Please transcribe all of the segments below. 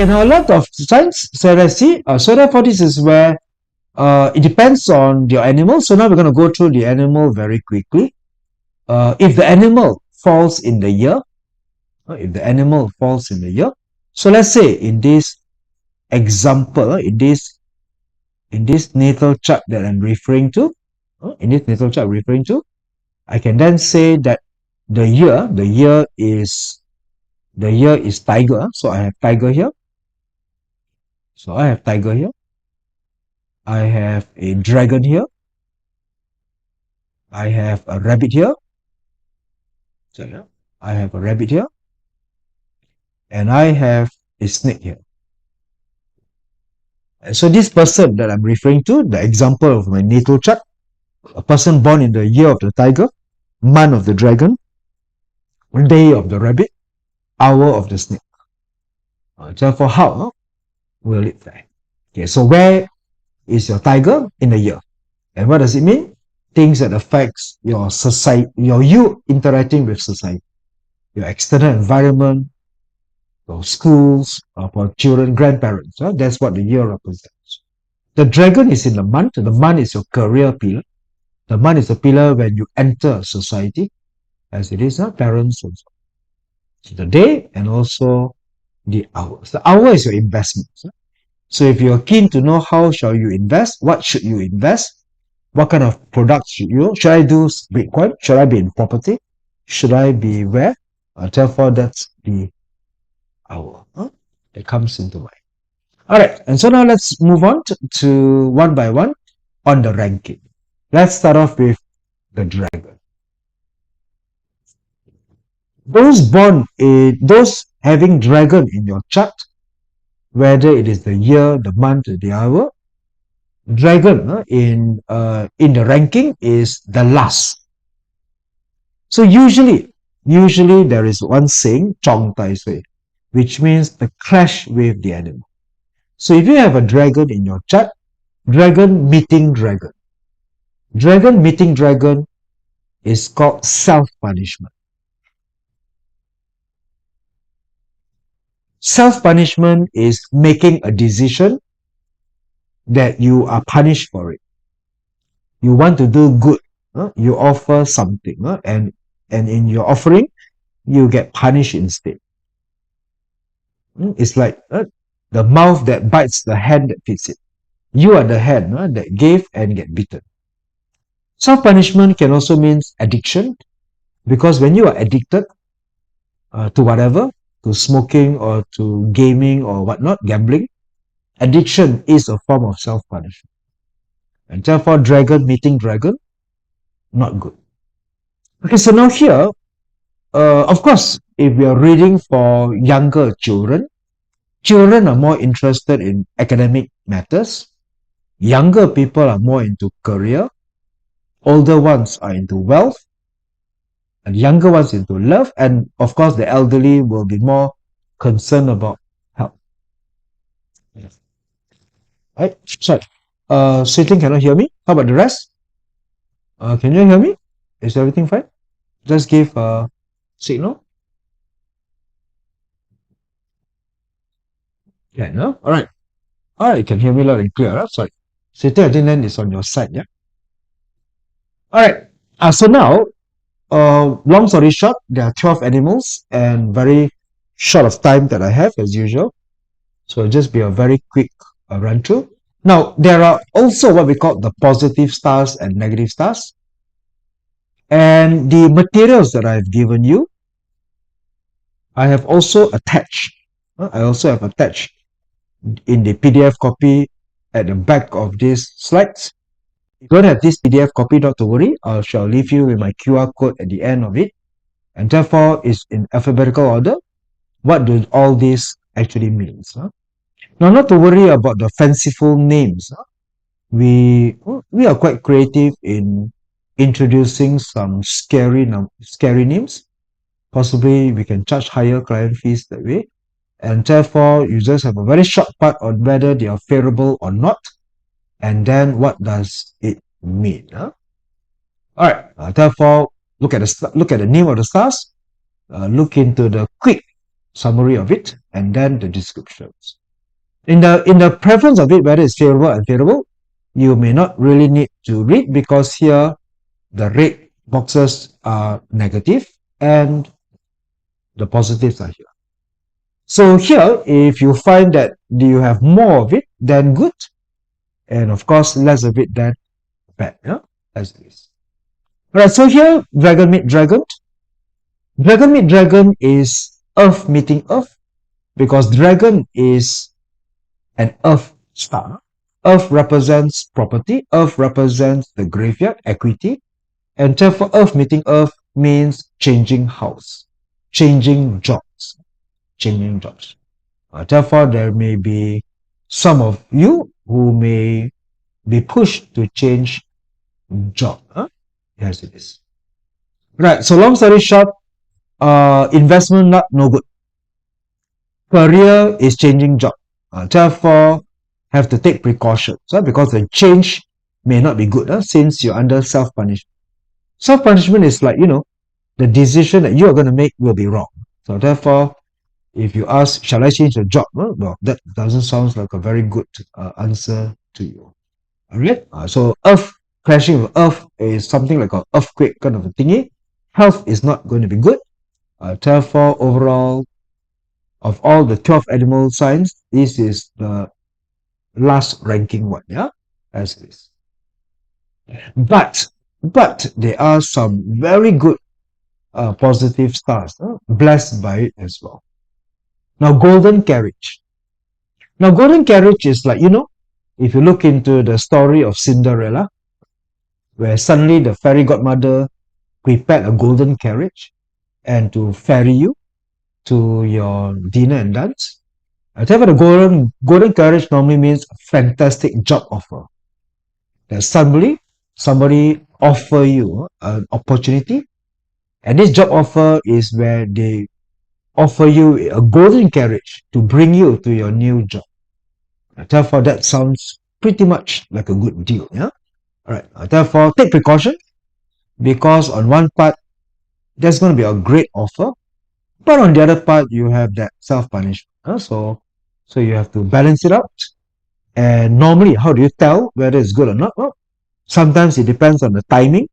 Okay, now a lot of signs. So let's see. So therefore, this is where it depends on your animal. So now we're going to go through the animal very quickly. If the animal falls in the year, so let's say in this example, in this natal chart that I'm referring to, I can then say that the year is tiger. So I have tiger here. I have a dragon here. I have a rabbit here. And I have a snake here. And so this person that I'm referring to, the example of my natal chart, a person born in the year of the tiger, month of the dragon, day of the rabbit, hour of the snake. Therefore, how will it fare? Okay, so where is your tiger in the year? And what does it mean? Things that affects your society, you interacting with society, your external environment, your schools, for children, grandparents. That's what the year represents. The dragon is in the month. The month is your career pillar. The month is a pillar when you enter society, as it is parents and so. The day and also the hours. The hour is your investment. So if you're keen to know how shall you invest, what should you invest, what kind of products should I do Bitcoin? Should I be in property? Should I be where? Therefore, that's the hour that comes into mind. All right, and so now let's move on to one by one on the ranking. Let's start off with the dragon. Those having dragon in your chart, whether it is the year, the month, the hour, dragon in the ranking is the last. So usually there is one saying, Chong Tai Sui, which means the clash with the animal. So if you have a dragon in your chart, dragon meeting dragon. Dragon meeting dragon is called self-punishment. Self-punishment is making a decision that you are punished for it. You want to do good. You offer something, and in your offering, you get punished instead. It's like the mouth that bites the hand that feeds it. You are the hand that gave and get bitten. Self-punishment can also mean addiction, because when you are addicted to whatever, to smoking or to gaming or whatnot, gambling, addiction is a form of self-punishment. And therefore, dragon meeting dragon, not good. Okay, so now here, of course, if we are reading for younger children, children are more interested in academic matters. Younger people are more into career. Older ones are into wealth. And younger ones into love. And of course, the elderly will be more concerned about health. Right? Sorry. Sitting cannot hear me. How about the rest? Can you hear me? Is everything fine? Just give a signal. Yeah, no? Alright. Alright, you can hear me loud and clear. Sorry. Sitting, I think then is on your side, yeah? Alright. So now, long story short, there are 12 animals and very short of time that I have as usual. So it'll just be a very quick run through. Now, there are also what we call the positive stars and negative stars. And the materials that I've given you, I have also attached. In the PDF copy at the back of these slides. If you don't have this PDF copy, not to worry. I shall leave you with my QR code at the end of it. And therefore, it's in alphabetical order. What do all this actually means? Now, not to worry about the fanciful names. We are quite creative in introducing some scary names. Possibly we can charge higher client fees that way. And therefore, you just have a very short part on whether they are favorable or not. And then what does it mean? Alright, therefore, look at the name of the stars. Look into the quick summary of it, and then the descriptions. In the preference of it, whether it's favorable or unfavorable, you may not really need to read, because here the red boxes are negative and the positives are here. So here, if you find that you have more of it, then good, and of course less of it, then bad. Yeah, as this. Alright, so here dragon meet dragon. Dragon meet dragon is Earth meeting Earth, because dragon is an Earth star. Earth represents property, Earth represents the graveyard, equity, and therefore Earth meeting Earth means changing house, changing jobs, changing jobs. Therefore, there may be some of you who may be pushed to change job. Yes, it is. Right, so long story short, investment not no good. Career is changing job. Therefore, have to take precautions, because the change may not be good, since you're under self-punishment. Self-punishment is like, the decision that you are going to make will be wrong. So therefore, if you ask, shall I change the job? Well, that doesn't sound like a very good answer to you. Alright? So Earth, crashing with Earth is something like an earthquake kind of a thingy. Health is not going to be good. Therefore, overall, of all the 12 animal signs, this is the last ranking one, yeah, as this. But there are some very good positive stars, blessed by it as well. Now, golden carriage. Now, golden carriage is like, if you look into the story of Cinderella, where suddenly the fairy godmother prepared a golden carriage and to ferry you to your dinner and dance. However, the golden carriage normally means a fantastic job offer. That somebody offer you an opportunity, and this job offer is where they offer you a golden carriage to bring you to your new job. Therefore, that sounds pretty much like a good deal. Yeah. All right. Therefore, take precaution, because on one part there's going to be a great offer, but on the other part you have that self-punishment. So you have to balance it out. And normally, how do you tell whether it's good or not? Well, sometimes it depends on the timing.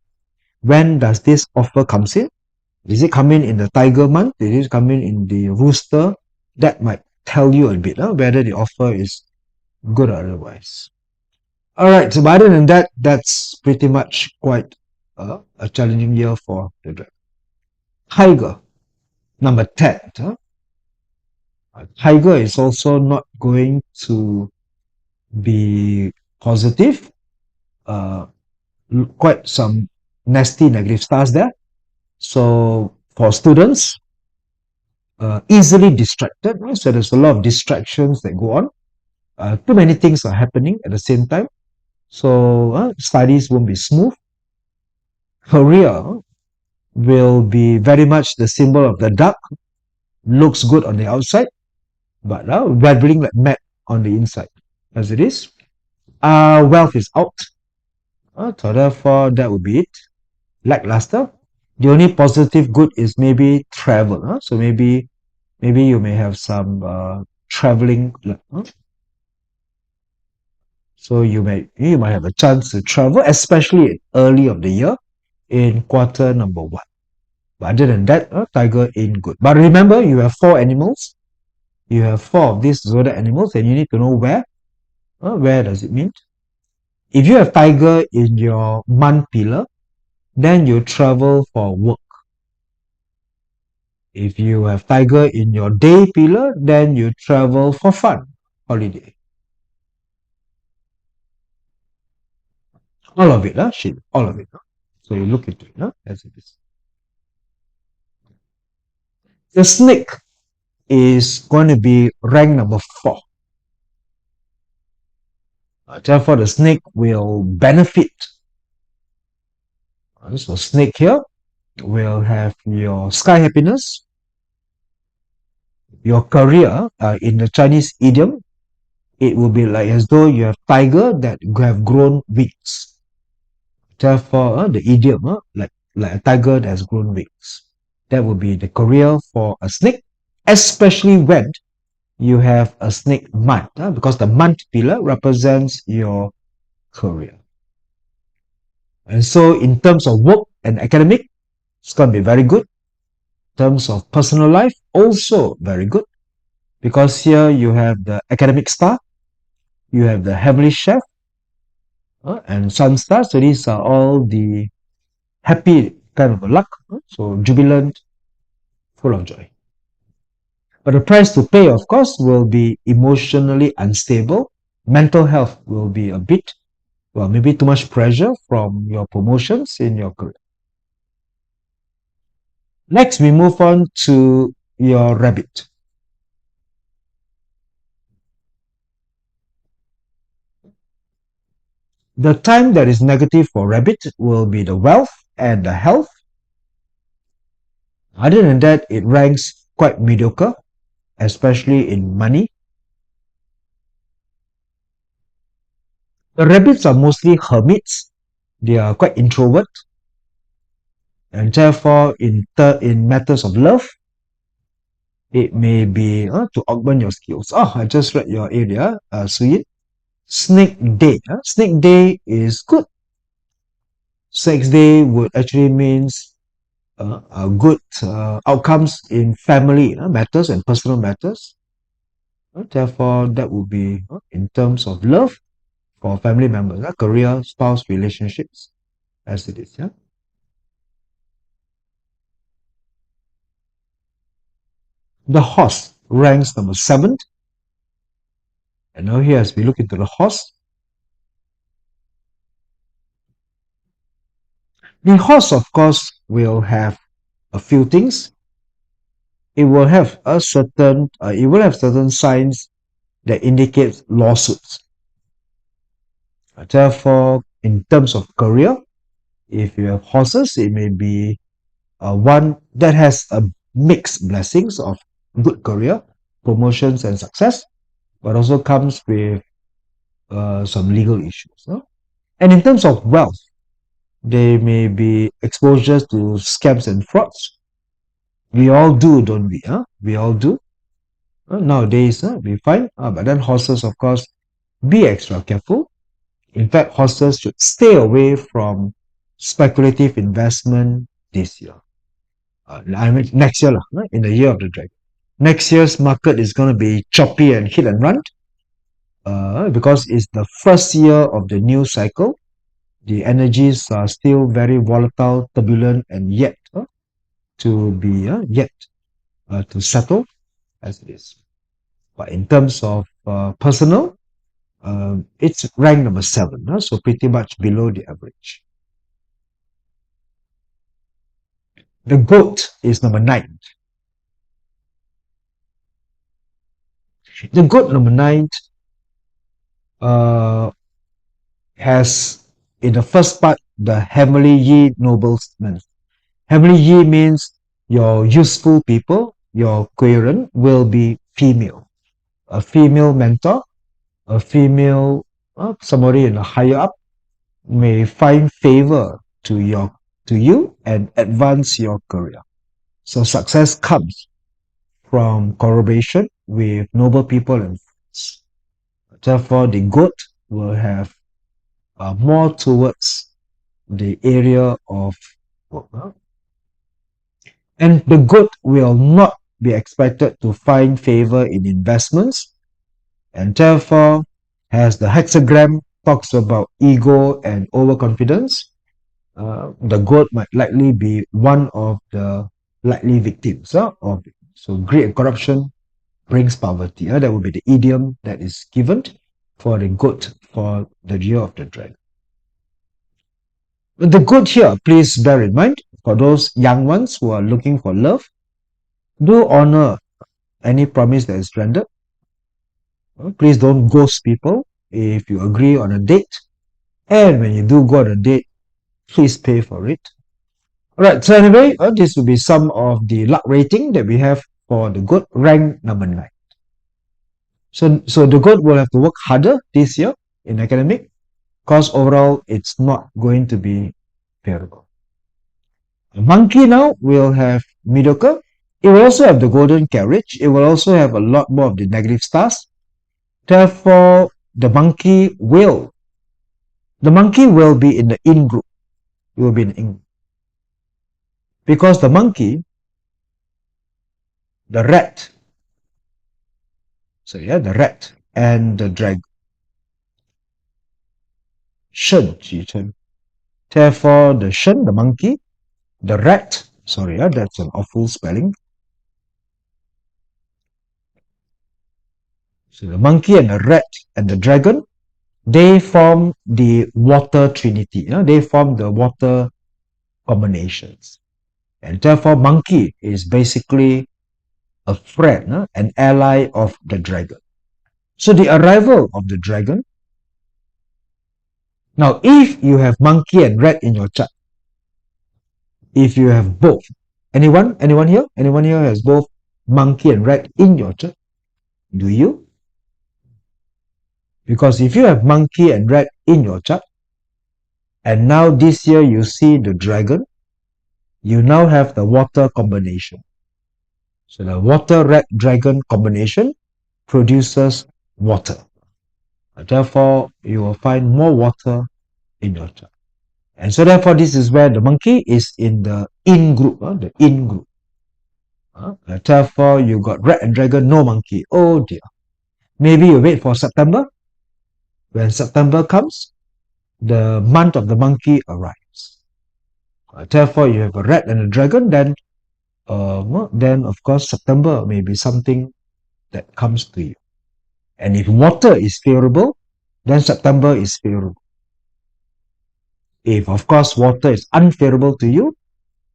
When does this offer comes in? Is it coming in the tiger month? Is it coming in the rooster? That might tell you a bit whether the offer is good or otherwise. All right, so other than that, that's pretty much quite a challenging year for the dragon. Tiger, number 10. Tiger is also not going to be positive. Quite some nasty negative stars there. So for students, easily distracted. So there's a lot of distractions that go on. Too many things are happening at the same time. So studies won't be smooth. Career will be very much the symbol of the duck. Looks good on the outside, but waddling like mad on the inside, as it is. Wealth is out. So therefore, that would be it. Lackluster. The only positive good is maybe travel. So maybe you may have some traveling. So you might have a chance to travel, especially early of the year in quarter number 1. But other than that, tiger ain't good. But remember, you have 4 animals. You have 4 of these zodiac animals, and you need to know where. Where does it mean? If you have tiger in your month pillar, then you travel for work. If you have tiger in your day pillar, then you travel for fun, holiday. All of it, all of it. So you look into it as it is. The snake is going to be rank number 4. Therefore, the snake will benefit. So snake here will have your sky happiness, your career. In the Chinese idiom, it will be like as though you have tiger that have grown wings. Therefore, the idiom, like a tiger that has grown wings. That will be the career for a snake. especially when you have a snake month, because the month pillar represents your career. And so in terms of work and academic, it's going to be very good. In terms of personal life, also very good, because here you have the academic star, you have the heavenly chef, and sun star. So these are all the happy kind of luck. So jubilant, full of joy. But the price to pay, of course, will be emotionally unstable. Mental health will be a bit, well, maybe too much pressure from your promotions in your career. Next, we move on to your rabbit. The time that is negative for rabbit will be the wealth and the health. Other than that, it ranks quite mediocre, especially in money. The rabbits are mostly hermits. They are quite introvert, and therefore, in matters of love, it may be to augment your skills. Oh, I just read your area, Suyin. Snake day. Snake day is good. Snake day would actually means good outcomes in family matters and personal matters. Therefore, that would be in terms of love for family members, career, spouse, relationships, as it is. Yeah. The horse ranks number 7. And now here, as we look into the horse, the horse, of course, will have a few things. It will have certain signs that indicates lawsuits. Therefore, in terms of career, if you have horses, it may be one that has a mixed blessings of good career, promotions, and success, but also comes with some legal issues. And in terms of wealth, there may be exposures to scams and frauds. We all do, don't we? We all do. Nowadays, we find, but then horses, of course, be extra careful. In fact, horses should stay away from speculative investment this year. I mean, next year, in the year of the dragon. Next year's market is going to be choppy and hit and run because it's the first year of the new cycle. The energies are still very volatile, turbulent, and yet to be yet to settle as it is. But in terms of personal, it's ranked number 7, so pretty much below the average. The goat is number 9. The goat number 9 has in the first part the heavenly ye nobleman. Heavenly ye means your useful people, your querent will be female. A female mentor, a female somebody in a higher up may find favor to you and advance your career. So success comes from collaboration with noble people and friends. Therefore, the goat will have more towards the area of work. And the goat will not be expected to find favor in investments, and therefore, as the hexagram talks about ego and overconfidence, the goat might likely be one of the likely victims of it. So greed and corruption brings poverty. That would be the idiom that is given for the goat for the year of the dragon. The goat here, please bear in mind, for those young ones who are looking for love, do honor any promise that is rendered. Please don't ghost people if you agree on a date. And when you do go on a date, please pay for it. Alright, so anyway, this will be some of the luck rating that we have for the goat, rank number 9. So the goat will have to work harder this year in academic, because overall it's not going to be favorable. The monkey now will have mediocre, It will also have the golden carriage. It will also have a lot more of the negative stars. Therefore, the monkey will be in the in group. It will be in in, because the monkey, the rat, so yeah, the rat and the dragon, shen. Therefore, the shen, the monkey, the rat, sorry, that's an awful spelling. So the monkey and the rat and the dragon, they form the water trinity. They form the water combinations. And therefore, monkey is basically a friend, an ally of the dragon. So the arrival of the dragon. Now, if you have monkey and rat in your chart, if you have both, anyone here has both monkey and rat in your chart? Do you? Because if you have monkey and rat in your chart, and now this year you see the dragon, you now have the water combination. So the water rat dragon combination produces water. Therefore, you will find more water in your chart. And so therefore, this is where the monkey is in the in group, the in group. Therefore, you got rat and dragon, no monkey. Oh dear. Maybe you wait for September. When September comes, the month of the monkey arrives. Therefore, you have a rat and a dragon, then of course September may be something that comes to you. And if water is favorable, then September is favorable. If of course water is unfavorable to you,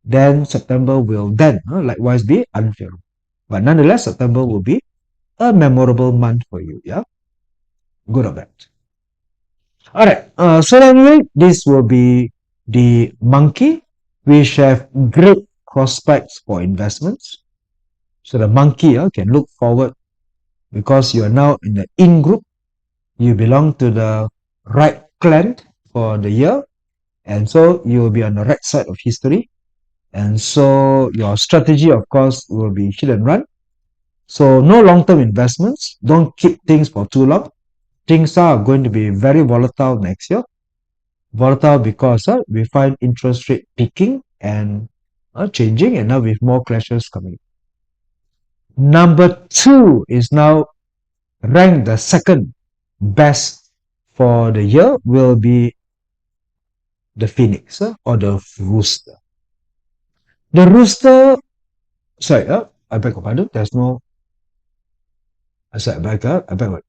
then September will then likewise be unfavorable. But nonetheless, September will be a memorable month for you. Yeah, good or bad. All right. So anyway, this will be the monkey, which have great prospects for investments. So the monkey can look forward because you are now in the in group. You belong to the right clan for the year, and so you will be on the right side of history. And so your strategy, of course, will be hit and run. So no long-term investments. Don't keep things for too long. Things are going to be very volatile next year. Volatile because we find interest rate peaking and changing, and now with more clashes coming. Number 2 is now ranked the second best for the year will be the phoenix or the rooster. The rooster, sorry, I beg your pardon, there's no, sorry, I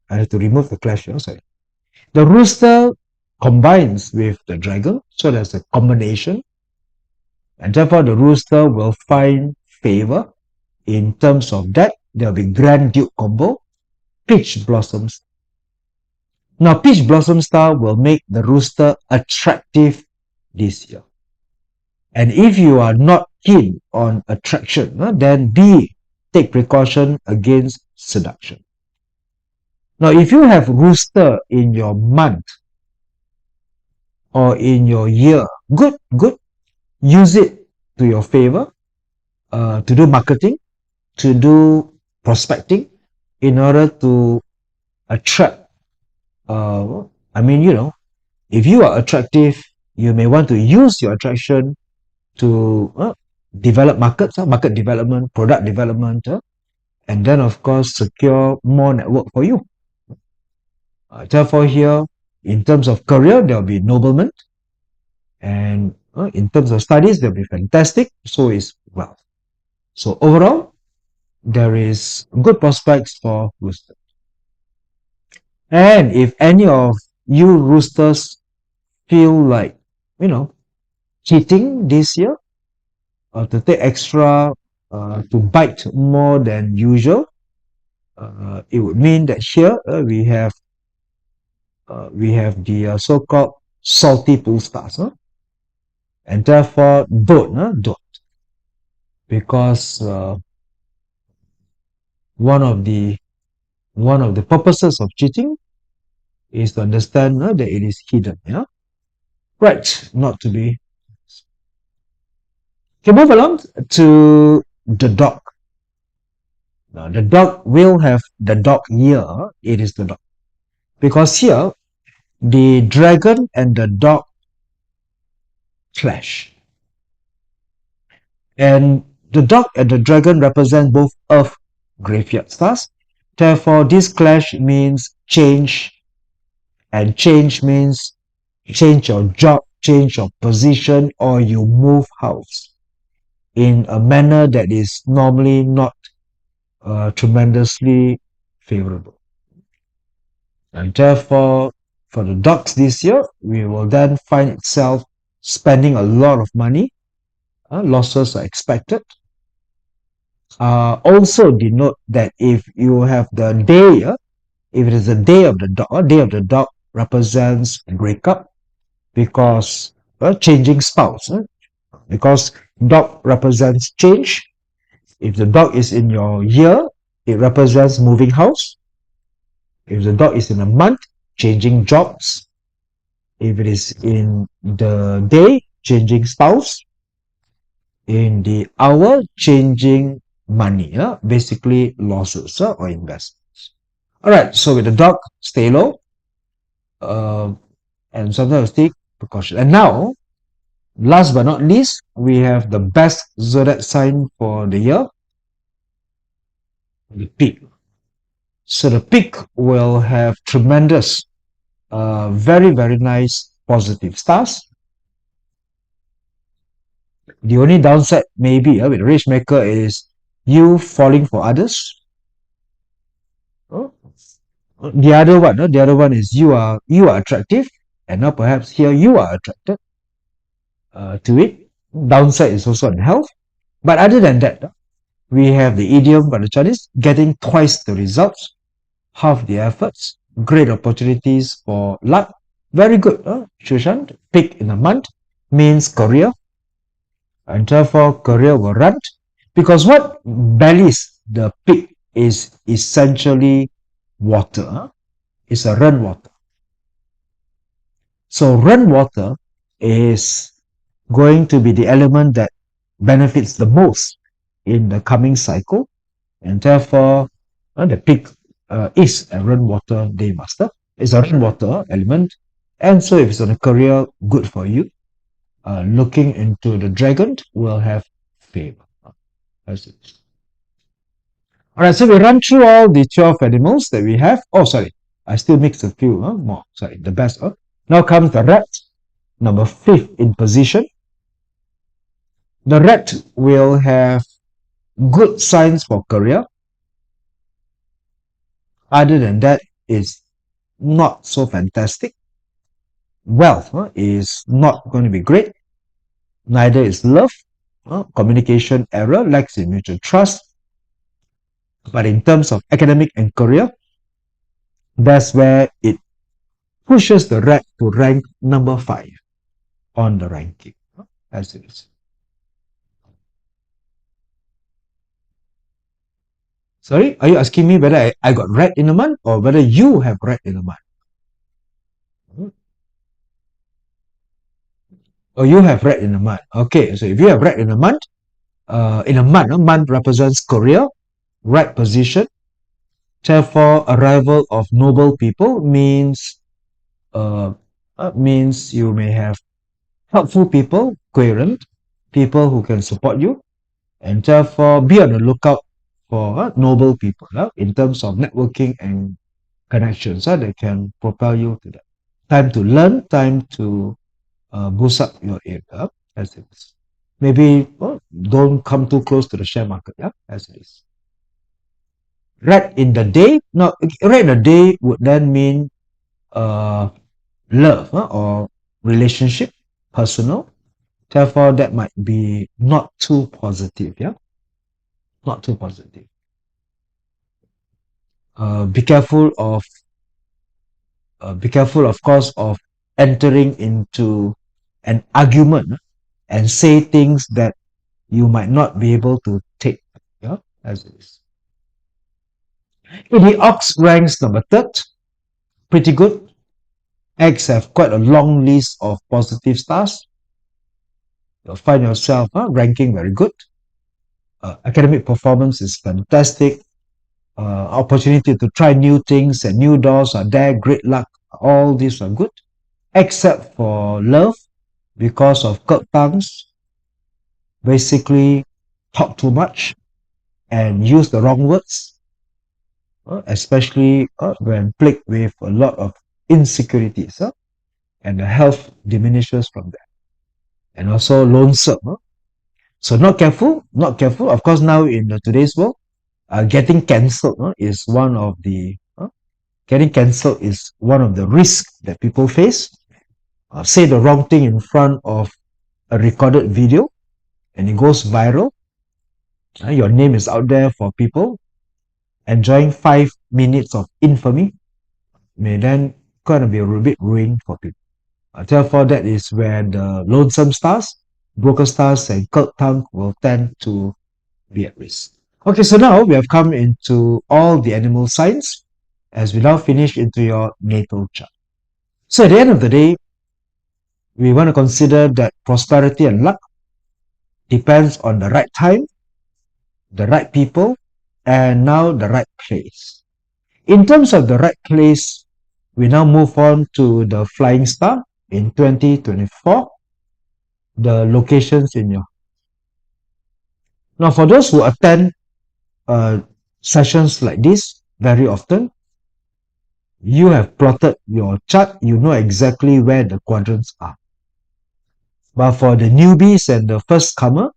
have to remove the clash here, sorry. The rooster combines with the dragon, so there's a combination, and therefore the rooster will find favor. In terms of that, there'll be Grand Duke combo, Peach Blossoms. Now, Peach Blossom Star will make the rooster attractive this year. And if you are not keen on attraction, then B, take precaution against seduction. Now, if you have rooster in your month or in your year, good. Use it to your favor, to do marketing, to do prospecting in order to attract. If you are attractive, you may want to use your attraction to develop markets, market development, product development, and then of course secure more network for you. Therefore here, in terms of career, there will be nobleman, and in terms of studies, they'll be fantastic. So is wealth. So overall, there is good prospects for roosters. And if any of you roosters feel like, cheating this year, or to take extra, to bite more than usual, it would mean that here we have the so-called salty pool stars, and therefore don't, because one of the purposes of cheating is to understand that it is hidden, right, not to be. Okay, move along to the dog. Now, the dog will have the dog year. It is the dog. Because here, the dragon and the dog clash. And the dog and the dragon represent both earth graveyard stars. Therefore, this clash means change, and change means change your job, change your position, or you move house in a manner that is normally not tremendously favorable. And therefore, for the dogs this year, we will then find itself spending a lot of money. Losses are expected. Also denote that if you have the day, if it is the day of the dog represents breakup because changing spouse. Because dog represents change. If the dog is in your year, it represents moving house. If the dog is in a month, changing jobs. If it is in the day, changing spouse. In the hour, changing money, basically losses or investments. All right, so with the dog, stay low, and sometimes take precaution. And now, last but not least, we have the best zodiac sign for the year, the pig. So the pig will have tremendous, very, very nice positive stars. The only downside maybe with the rage maker is you falling for others. The other one is you are attractive, and now perhaps here you are attracted to it. Downside is also on health. But other than that, we have the idiom by the Chinese, getting twice the results, half the efforts, great opportunities for luck. Very good. Shushan, pick in a month means career, and therefore career will run. Because what bellies the pig is essentially water. It's a run water. So run water is going to be the element that benefits the most in the coming cycle, and therefore the pig is a run water day master. It's a run water element, and so if it's on a career, good for you. Looking into the dragon will have favor. That's it. All right, so we run through all the 12 animals that we have. Oh, sorry, I still mixed a few more. Sorry, the best. Now comes the rat, number 5 in position. The rat will have good signs for career. Other than that, it's not so fantastic. Wealth is not going to be great. Neither is love. Communication error, lacks in mutual trust. But in terms of academic and career, that's where it pushes the rat to rank number 5 on the ranking, as it is. Sorry, are you asking me whether I got rat in a month or whether you have rat in a month? Oh, you have rat in a month. Okay, so if you have rat in a month, month represents career, right position. Therefore, arrival of noble people means you may have helpful people, coherent people who can support you, and therefore be on the lookout for noble people in terms of networking and connections that can propel you to that. Time to learn, time to boost up your area as it is. Maybe don't come too close to the share market, as it is. Right in the day, now right in the day would then mean love or relationship, personal. Therefore, that might be not too positive, not too positive. Be careful, of course, of entering into an argument and say things that you might not be able to take, as it is. The ox ranks number 3rd, pretty good. Eggs have quite a long list of positive stars. You'll find yourself ranking very good. Academic performance is fantastic. opportunity to try new things and new doors are there, great luck. All these are good, except for love, because of curb tongues, basically talk too much and use the wrong words, especially when plagued with a lot of insecurities, and the health diminishes from that. And also lonesome. So not careful, not careful. Of course, now in today's world, getting cancelled is one of the getting cancelled is one of the risks that people face. Say the wrong thing in front of a recorded video and it goes viral. Your name is out there for people enjoying 5 minutes of infamy, may then kind of be a bit ruined for people. Therefore, that is where the lonesome stars, broken stars, and curled tongue will tend to be at risk. Okay, so now we have come into all the animal signs as we now finish into your natal chart. So at the end of the day, we want to consider that prosperity and luck depends on the right time, the right people, and now the right place. In terms of the right place, we now move on to the flying star in 2024, the locations in your. Now, for those who attend sessions like this very often, you have plotted your chart, you know exactly where the quadrants are. But for the newbies and the first comer,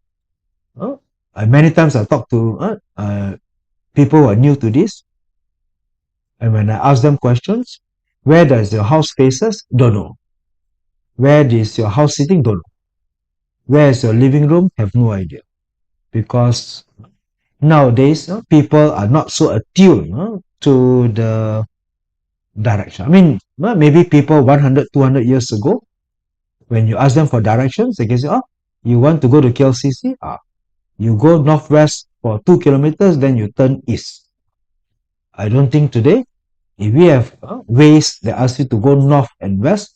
many times I talk to people who are new to this, and when I ask them questions, where does your house faces? Don't know. Where is your house sitting? Don't know. Where is your living room? Have no idea. Because nowadays, people are not so attuned to the direction. I mean, maybe people 100, 200 years ago, when you ask them for directions, they can say, oh, you want to go to KLCC? You go northwest for 2 kilometers, then you turn east. I don't think today, if we have ways that ask you to go north and west,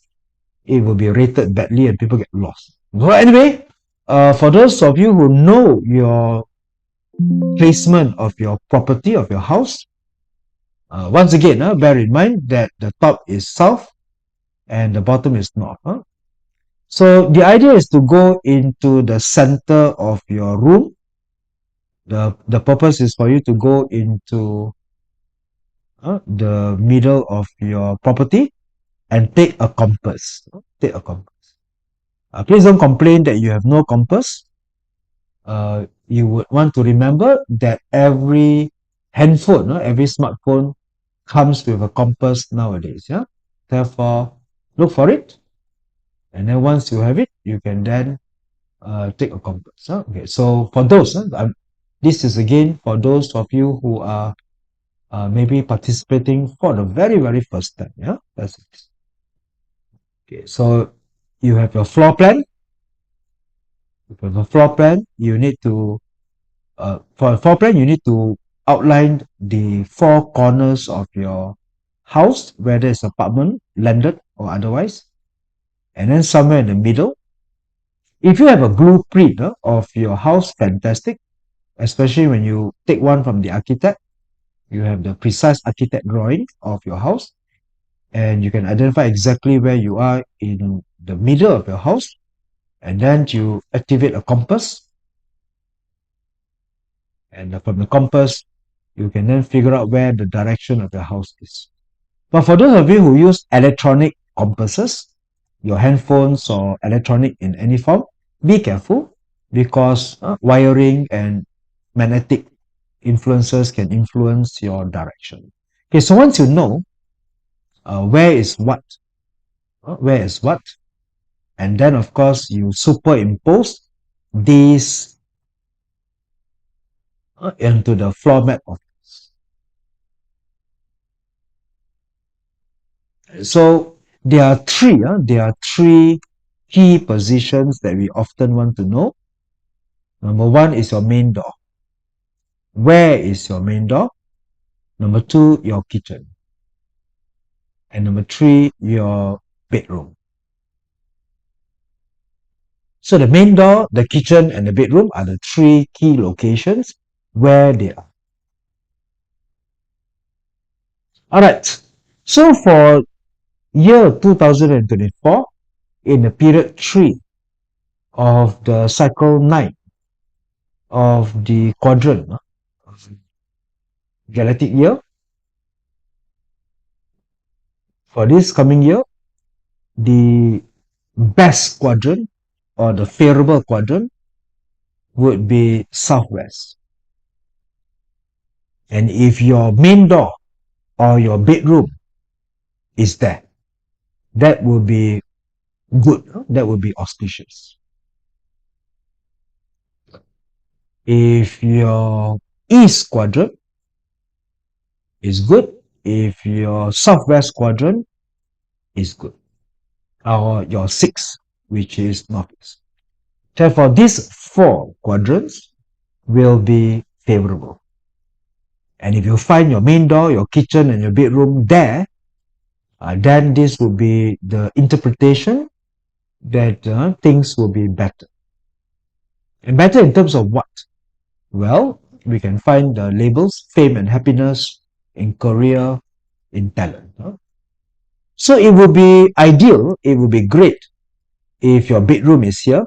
it will be rated badly and people get lost. So anyway, for those of you who know your placement of your property, of your house, once again, bear in mind that the top is south and the bottom is north. So the idea is to go into the center of your room. The purpose is for you to go into the middle of your property and take a compass. Take a compass. Please don't complain that you have no compass. You would want to remember that every handphone, every smartphone comes with a compass nowadays. Yeah. Therefore, look for it, and then once you have it, you can then take a compass. Okay. So for those, this is again for those of you who are maybe participating for the very, very first time. Yeah, that's it. Okay, so you have your floor plan. For the floor plan, you need to for a floor plan, you need to outline the four corners of your house, whether it's apartment, landed, or otherwise, and then somewhere in the middle. If you have a blueprint of your house, fantastic. Especially when you take one from the architect, you have the precise architect drawing of your house, and you can identify exactly where you are in the middle of your house, and then you activate a compass, and from the compass you can then figure out where the direction of your house is. But for those of you who use electronic compasses, your handphones or electronic in any form, be careful, because wiring and magnetic influences can influence your direction. Okay, so once you know where is what, and then of course you superimpose these into the floor mat of. So there are three key positions that we often want to know. Number one is your main door. Where is your main door? Number two, your kitchen. And number three, your bedroom. So the main door, the kitchen, and the bedroom are the three key locations where they are. Alright, so for year 2024, in the period 3 of the cycle 9 of the quadrant, galactic year, for this coming year, the best quadrant or the favorable quadrant would be southwest. And if your main door or your bedroom is there, that will be good. That will be auspicious. If your east quadrant is good, if your southwest quadrant is good, or your sixth, which is northeast. Therefore, these 4 quadrants will be favorable. And if you find your main door, your kitchen, and your bedroom there, then this will be the interpretation that things will be better. And better in terms of what? Well, we can find the labels fame and happiness, in career, in talent. So it would be ideal, it would be great if your bedroom is here.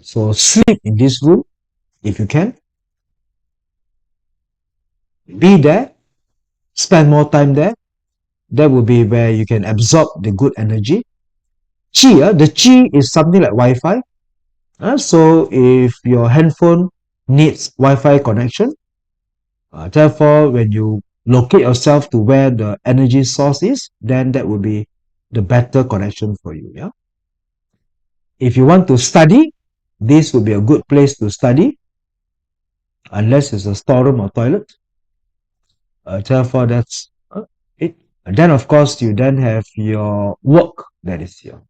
So sleep in this room if you can. Be there, spend more time there. That will be where you can absorb the good energy. Qi, the Qi is something like Wi-Fi. So if your handphone needs Wi-Fi connection, therefore when you locate yourself to where the energy source is, then that will be the better connection for you. Yeah. If you want to study, this will be a good place to study, unless it's a storeroom or toilet. Therefore, that's it. And then, of course, you then have your work that is here.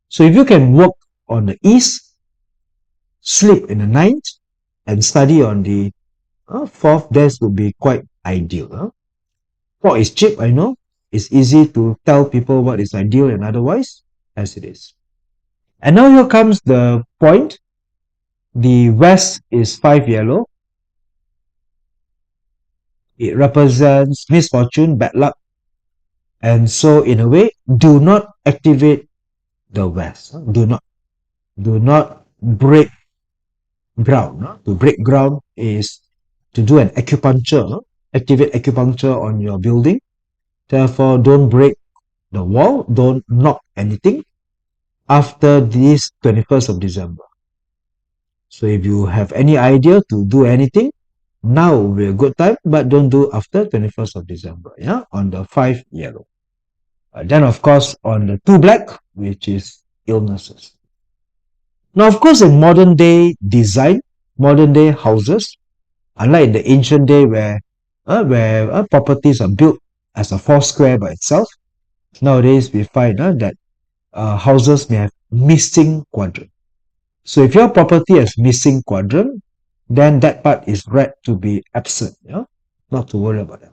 So if you can work on the east, sleep in the ninth, and study on the fourth, this would be quite ideal. 4 is cheap, I know. It's easy to tell people what is ideal and otherwise, as it is. And now here comes the point. The west is 5 yellow. It represents misfortune, bad luck. And so in a way, do not activate the west. Do not break ground. To break ground is to do an acupuncture, activate acupuncture on your building. Therefore, don't break the wall, don't knock anything after this 21st of December. So if you have any idea to do anything, now will be a good time, but don't do after 21st of December, yeah, on the 5 yellow. Then, of course, on the 2 black, which is illnesses. Now, of course, in modern day design, modern day houses, unlike the ancient day where properties are built as a 4 square by itself, nowadays we find that houses may have missing quadrant. So if your property has missing quadrant, then that part is read to be absent. Yeah? Not to worry about that.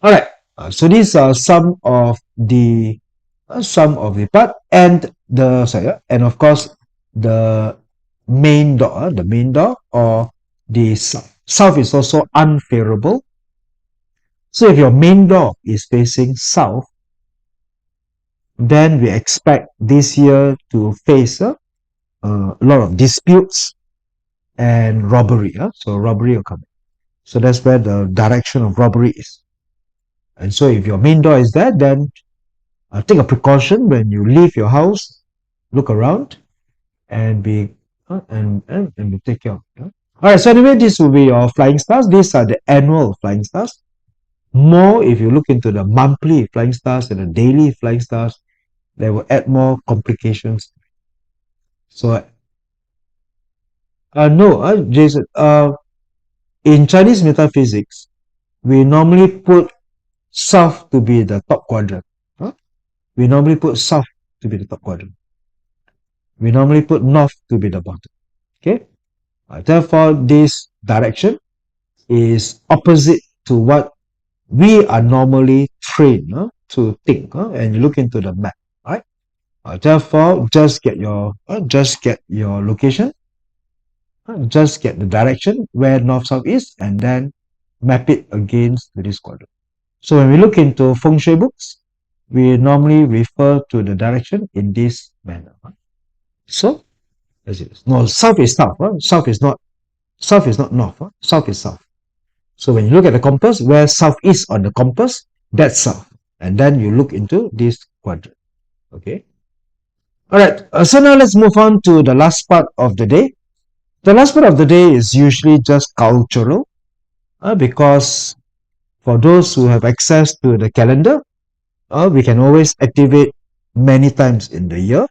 All right. So these are some of the part, and and of course the main door, or the south. South is also unfavorable. So if your main door is facing south, then we expect this year to face a lot of disputes and robbery. So robbery will come. So that's where the direction of robbery is. And so if your main door is there, then take a precaution when you leave your house, look around, and be and take care of it. All right. So anyway, this will be your flying stars. These are the annual flying stars. More if you look into the monthly flying stars and the daily flying stars, they will add more complications. So no, Jason. In Chinese metaphysics, we normally put south to be the top quadrant. We normally put south to be the top quadrant. We normally put north to be the bottom. Okay. Therefore, this direction is opposite to what we are normally trained to think, and you look into the map. All right. Therefore, just get your location Just get the direction where north, south is, and then map it against this quadrant. So when we look into feng shui books, we normally refer to the direction in this manner. So, as it is. No, south is south. South is not north. South is south. So when you look at the compass, where south is on the compass, that's south. And then you look into this quadrant. Okay. All right. So now let's move on to the last part of the day. The last part of the day is usually just cultural, because for those who have access to the calendar, we can always activate many times in the year.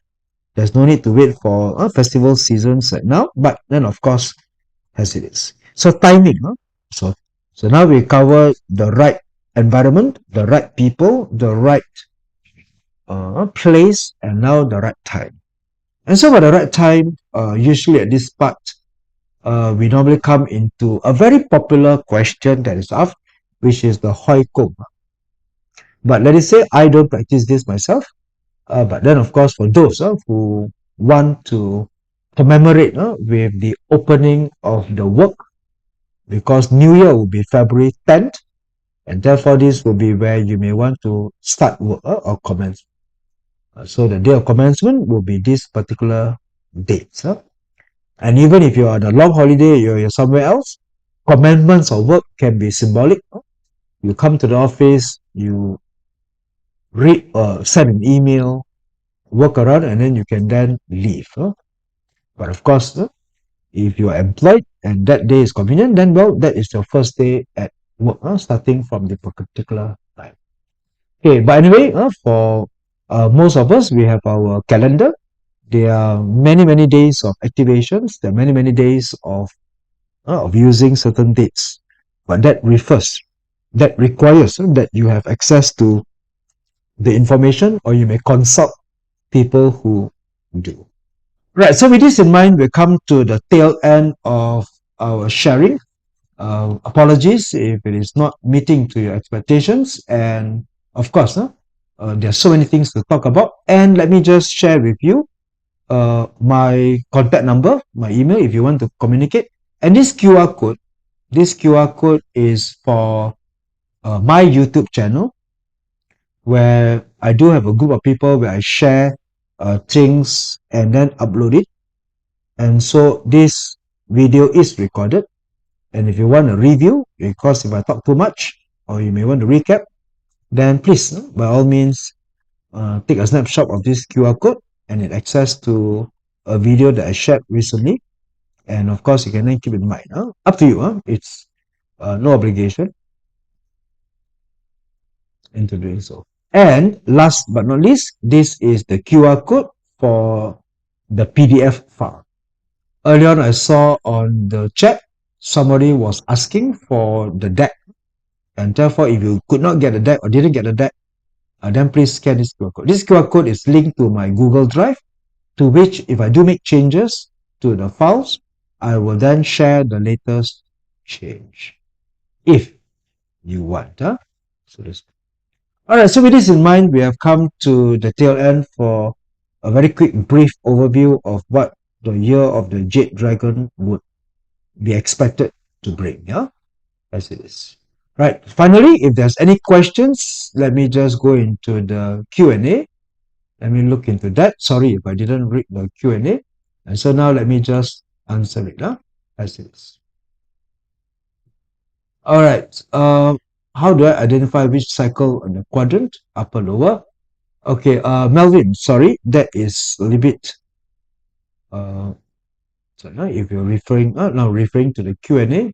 There's no need to wait for festival seasons like now, but then of course, as it is. So timing. So, so now we cover the right environment, the right people, the right place, and now the right time. And so by the right time, usually at this part, we normally come into a very popular question that is asked, which is the Hoi Kong. But let us say I don't practice this myself. But then, of course, for those who want to commemorate with the opening of the work, because New Year will be February 10th, and therefore this will be where you may want to start work or commence. So the day of commencement will be this particular date. And even if you're on a long holiday, you're somewhere else, commencements of work can be symbolic. You come to the office, you read or send an email, work around, and then you can then leave. But of course, if you are employed and that day is convenient, then well, that is your first day at work, starting from the particular time. Okay, but anyway, for most of us, we have our calendar. There are many days of activations. There are many days of using certain dates. But that requires that you have access to the information, or you may consult people who do. Right, so with this in mind, we come to the tail end of our sharing. Apologies if it is not meeting to your expectations, and of course, there are so many things to talk about. And let me just share with you my contact number, my email, if you want to communicate. And this QR code is for my YouTube channel, where I do have a group of people where I share things and then upload it. And so this video is recorded. And if you want a review, because if I talk too much, or you may want to recap, then please, by all means, take a snapshot of this QR code and get access to a video that I shared recently. And of course, you can then keep in mind. Up to you. It's no obligation into doing so. And last but not least, this is the QR code for the PDF file. Earlier on, I saw on the chat, somebody was asking for the deck. And therefore, if you could not get the deck or didn't get the deck, then please scan this QR code. This QR code is linked to my Google Drive, to which if I do make changes to the files, I will then share the latest change, if you want. So this. All right, so with this in mind, we have come to the tail end for a very quick, brief overview of what the year of the Jade Dragon would be expected to bring, as it is. Right, finally, if there's any questions, let me just go into the Q&A. Let me look into that. Sorry if I didn't read the Q&A. And so now let me just answer it as it is. All right, how do I identify which cycle on the quadrant, upper, lower? Okay, Melvin, sorry, that is a little bit, sorry, if you're referring, now referring to the Q&A,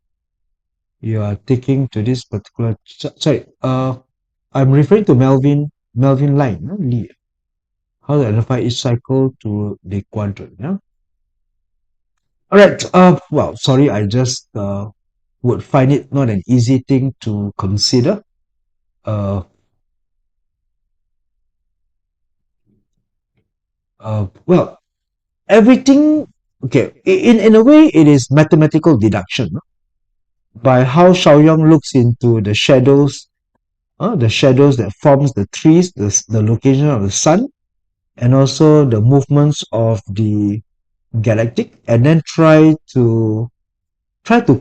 you are taking to this particular, sorry, I'm referring to Melvin Line, Lee. How to identify each cycle to the quadrant, All right, well, sorry, I just would find it not an easy thing to consider. Well, everything, okay, in a way, it is mathematical deduction, by how Shaoyang looks into the shadows that forms the trees, the location of the sun, and also the movements of the galactic, and then try to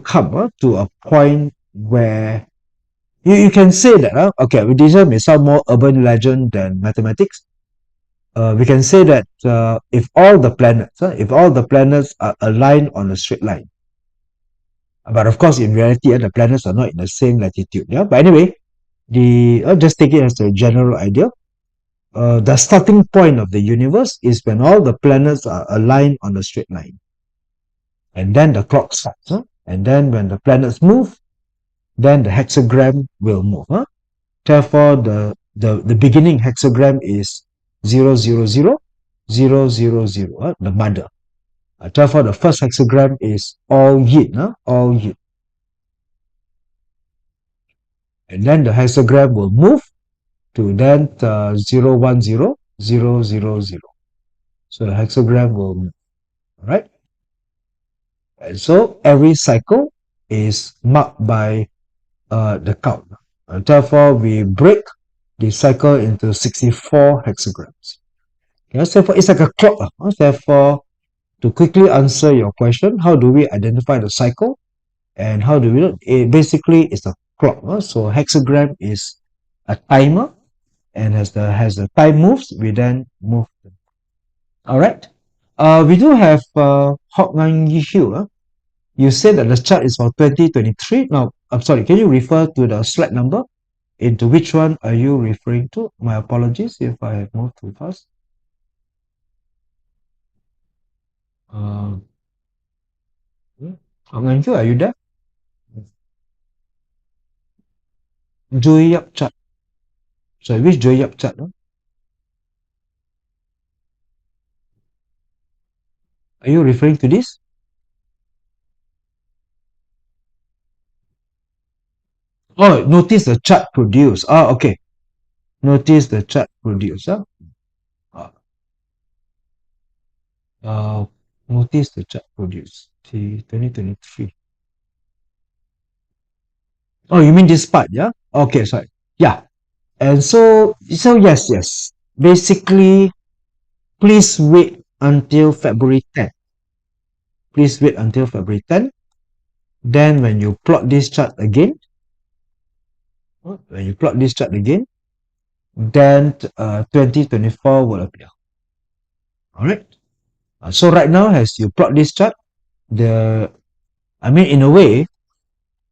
come to a point where you can say that okay, Buddhism may sound more urban legend than mathematics. We can say that if all the planets are aligned on a straight line, but of course in reality the planets are not in the same latitude. Yeah, but anyway, the just take it as a general idea. The starting point of the universe is when all the planets are aligned on a straight line, and then the clock starts. And then when the planets move, then the hexagram will move. Therefore, the beginning hexagram is 000 000, the mother. Therefore, the first hexagram is all yin, all yin. And then the hexagram will move to then 010 000. So the hexagram will move. All right. And so every cycle is marked by the count. And therefore, we break the cycle into 64 hexagrams. Okay, so it's like a clock. Therefore, to quickly answer your question, how do we identify the cycle and how do we do it? Basically, it's a clock. So hexagram is a timer, and as the time moves, we then move. All right. We do have Hok Ngang Yi. You said that the chart is for 2023. Now, I'm sorry, can you refer to the slide number? Into which one are you referring to? My apologies if I have moved too fast. Uh, Hok Ngang Yi, are you there? Joy Yap chart. Sorry, which Joy Yap chart? Are you referring to this? Oh, notice the chart produced. Ah, okay. Notice the chart produced. Uh, uh, Notice the chart produced. 2023. Oh, you mean this part, yeah? Okay, sorry. Yeah. And so yes. Basically, please wait until February 10th. Please wait until February 10th. Then when you plot this chart again, then 2024 will appear. All right. So right now, as you plot this chart, in a way,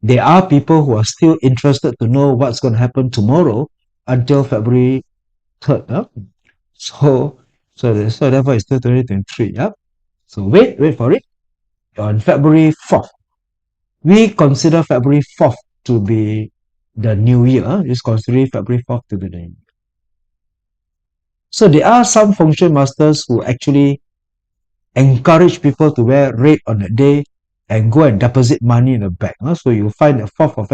there are people who are still interested to know what's going to happen tomorrow until February 3rd. So, so therefore, it's still 2023. Yeah. So wait for it. On February 4th, we consider February 4th to be the new year. Just consider February 4th to be the new year. So there are some function masters who actually encourage people to wear red on that day and go and deposit money in the bank. So you find that 4th of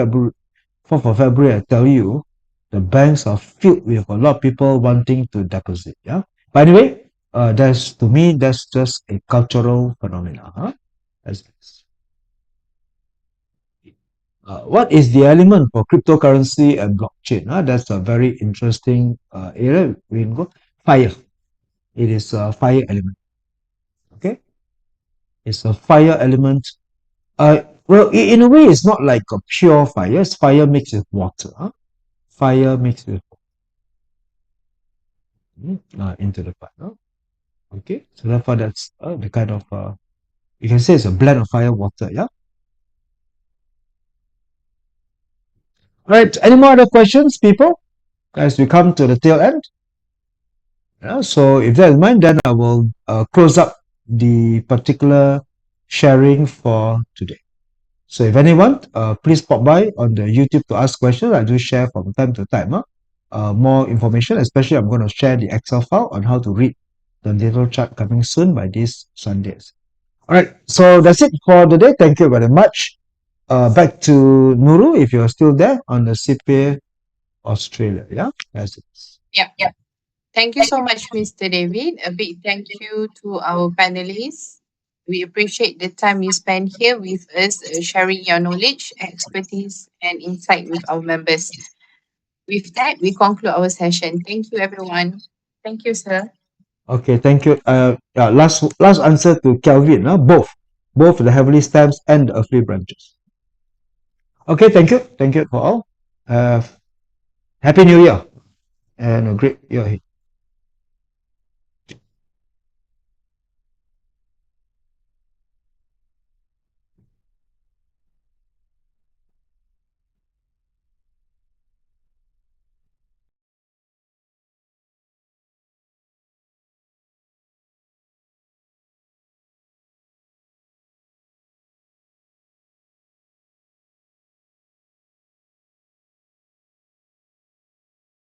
February, I tell you, the banks are filled with a lot of people wanting to deposit. Yeah. But anyway, to me, that's just a cultural phenomenon. That's, what is the element for cryptocurrency and blockchain? That's a very interesting area. We can go fire. It is a fire element. Okay, it's a fire element. Well, in a way, it's not like a pure fire. It's fire mixed with water. Fire mixed with into the pot. Okay, so therefore that's the kind of you can say it's a blend of fire water. Yeah. Right. Any more other questions, people? As we come to the tail end. Yeah, so if that is mine, then I will close up the particular sharing for today. So if anyone, please pop by on the YouTube to ask questions. I do share from time to time more information, especially I'm going to share the Excel file on how to read the little chart coming soon by this Sundays. All right, so that's it for the day. Thank you very much. Back to Nuru, if you're still there on the CPA Australia. Yeah, that's it. Yep. Thank you so much, Mr. David. A big thank you to our panelists. We appreciate the time you spend here with us, sharing your knowledge, expertise, and insight with our members. With that, we conclude our session. Thank you, everyone. Thank you, sir. Okay, thank you. Yeah, last answer to Kelvin. Both the heavily stems and the earthly branches. Okay, thank you for all. Uh, Happy New Year and a great year ahead.